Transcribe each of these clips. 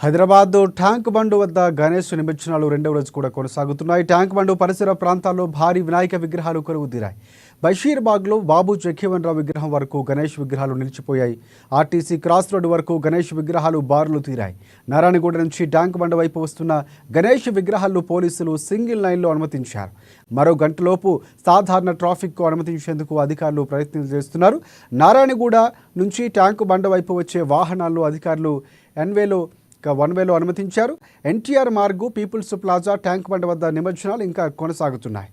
Hyderabad tank Bund వద్ద గణేష్ నిమజ్జనాలు రెండవ రోజు కూడా కొనసాగుతున్నాయి. ట్యాంక్ బండ్ పరిసర ప్రాంతాల్లో భారీ వినాయక విగ్రహాలు కొలువుదీరాయి. బషీర్బాగ్లో బాబు జగ్జీవన్ రావు విగ్రహం వరకు గణేష్ విగ్రహాలు నిలిచిపోయాయి. ఆర్టీసీ క్రాస్ రోడ్డు వరకు గణేష్ విగ్రహాలు బారులు తీరాయి. నారాయణగూడ నుంచి ట్యాంక్ బండ్ వైపు వస్తున్న గణేష్ విగ్రహాలను పోలీసులు సింగిల్ లైన్లో అనుమతించారు. మరో గంటలోపు సాధారణ ట్రాఫిక్కు అనుమతించేందుకు అధికారులు ప్రయత్నం చేస్తున్నారు. నారాయణగూడ నుంచి ట్యాంక్ బండ్ వైపు వచ్చే వాహనాల్లో అధికారులు వన్ వేలో అనుమతించారు. NTR Marg, People's Plaza, Tank Bund వద్ద నిమజ్జనాలు ఇంకా కొనసాగుతున్నాయి.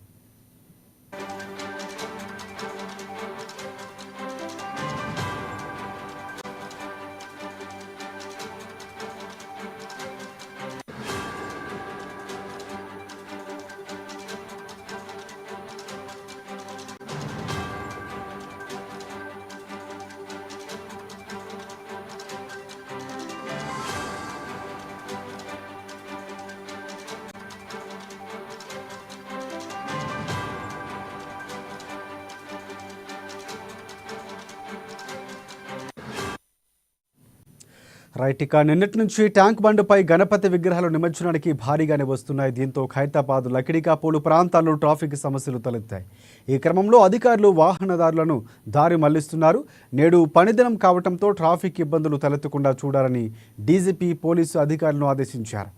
రైట్, ఇక నిన్నటి నుంచి ట్యాంక్ బండ్పై గణపతి విగ్రహాలు నిమజ్జనానికి భారీగానే వస్తున్నాయి. దీంతో ఖైరతాబాద్, లకిడికాపూలు ప్రాంతాల్లో ట్రాఫిక్ సమస్యలు తలెత్తాయి. ఈ క్రమంలో అధికారులు వాహనదారులను దారి మళ్లిస్తున్నారు. నేడు పనిదినం కావడంతో ట్రాఫిక్ ఇబ్బందులు తలెత్తకుండా చూడాలని డీజీపీ పోలీసు అధికారులను ఆదేశించారు.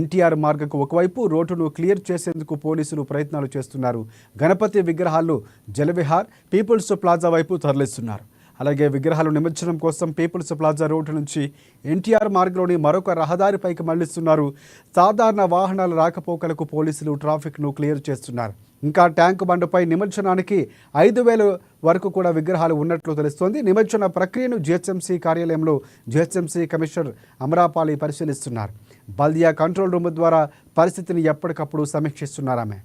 ఎన్టీఆర్ మార్గకు ఒకవైపు రోడ్డును క్లియర్ చేసేందుకు పోలీసులు ప్రయత్నాలు చేస్తున్నారు. గణపతి విగ్రహాలు జలవిహార్, పీపుల్స్ ప్లాజా వైపు తరలిస్తున్నారు. అలాగే విగ్రహాలు నిమజ్జనం కోసం పీపుల్స్ ప్లాజా రోడ్డు నుంచి ఎన్టీఆర్ మార్గంలోని మరొక రహదారిపైకి మళ్లిస్తున్నారు. సాధారణ వాహనాల రాకపోకలకు పోలీసులు ట్రాఫిక్ను క్లియర్ చేస్తున్నారు. ఇంకా ట్యాంక్ బండ్పై నిమజ్జనానికి 5,000 వరకు కూడా విగ్రహాలు ఉన్నట్లు తెలుస్తోంది. నిమజ్జన ప్రక్రియను జీహెచ్ఎంసీ కార్యాలయంలో జీహెచ్ఎంసీ కమిషనర్ అమరాపాలి పరిశీలిస్తున్నారు. బల్దియా కంట్రోల్ రూమ్ ద్వారా పరిస్థితిని ఎప్పటికప్పుడు సమీక్షిస్తున్నారు ఆమె.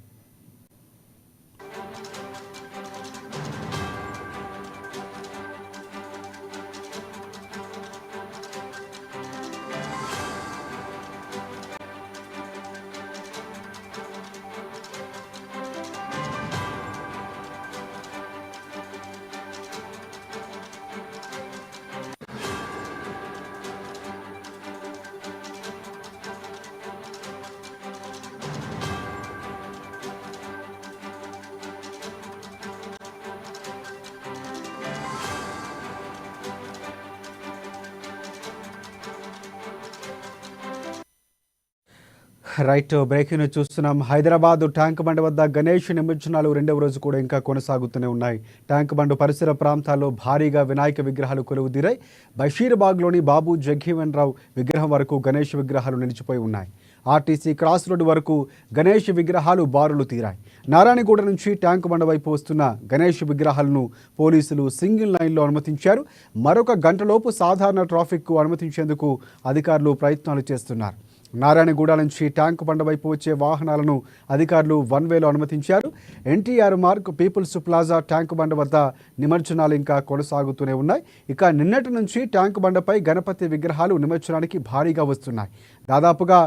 రైట్, బ్రేకింగ్ న్యూస్ చూస్తున్నాం. హైదరాబాద్ ట్యాంక్ బండ్ వద్ద గణేష్ నిమజ్జనాలు రెండవ రోజు కూడా ఇంకా కొనసాగుతూనే ఉన్నాయి. ట్యాంక్ బండ్ పరిసర ప్రాంతాల్లో భారీగా వినాయక విగ్రహాలు కొలువుదీరాయి. బషీర్బాగ్లోని బాబు జగ్జీవన్ రావు విగ్రహం వరకు గణేష్ విగ్రహాలు నిలిచిపోయి ఉన్నాయి. ఆర్టీసీ క్రాస్ రోడ్డు వరకు గణేష్ విగ్రహాలు బారులు తీరాయి. నారాయణగూడ నుంచి ట్యాంక్ బండ్ వైపు వస్తున్న గణేష్ విగ్రహాలను పోలీసులు సింగిల్ లైన్లో అనుమతించారు. మరొక గంటలోపు సాధారణ ట్రాఫిక్కు అనుమతించేందుకు అధికారులు ప్రయత్నాలు చేస్తున్నారు. నారాయణగూడ నుంచి ట్యాంక్ బండ్ వైపు వచ్చే వాహనాలను అధికారులు వన్ వేలో అనుమతించారు. NTR Marg, People's Plaza, Tank Bund వద్ద నిమజ్జనాలు ఇంకా కొనసాగుతూనే ఉన్నాయి. ఇక నిన్నటి నుంచి ట్యాంక్ బండ్పై గణపతి విగ్రహాలు నిమజ్జనానికి భారీగా వస్తున్నాయి. దాదాపుగా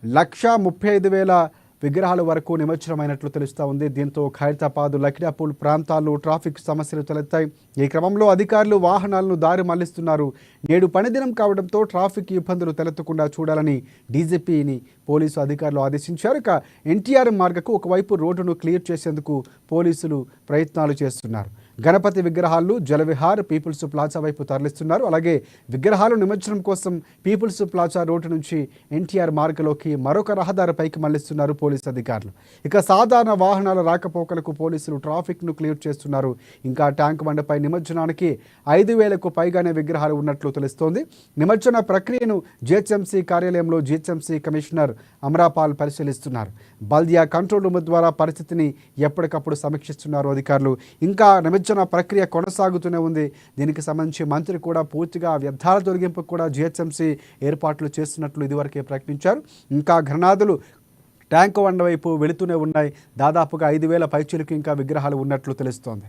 1,35,000 విగ్రహాల వరకు నిమజ్జనమైనట్లు తెలుస్తూ ఉంది. దీంతో ఖైరతాబాద్, లకిడికాపూల్ ప్రాంతాల్లో ట్రాఫిక్ సమస్యలు తలెత్తాయి. ఈ క్రమంలో అధికారులు వాహనాలను దారి మళ్లిస్తున్నారు. నేడు పనిదినం కావడంతో ట్రాఫిక్ ఇబ్బందులు తలెత్తకుండా చూడాలని డీజీపీని పోలీసు అధికారులు ఆదేశించారు. ఇక ఎన్టీఆర్ మార్గకు ఒకవైపు రోడ్డును క్లియర్ చేసేందుకు పోలీసులు ప్రయత్నాలు చేస్తున్నారు. గణపతి విగ్రహాలు జలవిహార్, పీపుల్స్ ప్లాజా వైపు తరలిస్తున్నారు. అలాగే విగ్రహాలు నిమజ్జనం కోసం పీపుల్స్ ప్లాజా రోడ్డు నుంచి ఎన్టీఆర్ మార్గంలోకి మరొక రహదారిపైకి మళ్లిస్తున్నారు పోలీసు అధికారులు. ఇక సాధారణ వాహనాల రాకపోకలకు పోలీసులు ట్రాఫిక్ను క్లియర్ చేస్తున్నారు. ఇంకా ట్యాంక్ బండ్పై నిమజ్జనానికి 5,000కు పైగానే విగ్రహాలు ఉన్నట్లు తెలుస్తోంది. నిమజ్జన ప్రక్రియను జీహెచ్ఎంసీ కార్యాలయంలో జీహెచ్ఎంసీ కమిషనర్ అమరాపాల్ పరిశీలిస్తున్నారు. బల్దియా కంట్రోల్ రూమ్ ద్వారా పరిస్థితిని ఎప్పటికప్పుడు సమీక్షిస్తున్నారు అధికారులు. ఇంకా నిమజ్జన ప్రక్రియ కొనసాగుతూనే ఉంది. దీనికి సంబంధించి మంత్రి కూడా పూర్తిగా వ్యర్థాల తొలగింపుకు కూడా జీహెచ్ఎంసీ ఏర్పాట్లు చేస్తున్నట్లు ఇదివరకే ప్రకటించారు. ఇంకా ఘనాదులు ట్యాంక్ బండ్ వైపు వెళుతూనే ఉన్నాయి. దాదాపుగా 5,000 పైచిలకు ఇంకా విగ్రహాలు ఉన్నట్లు తెలుస్తోంది.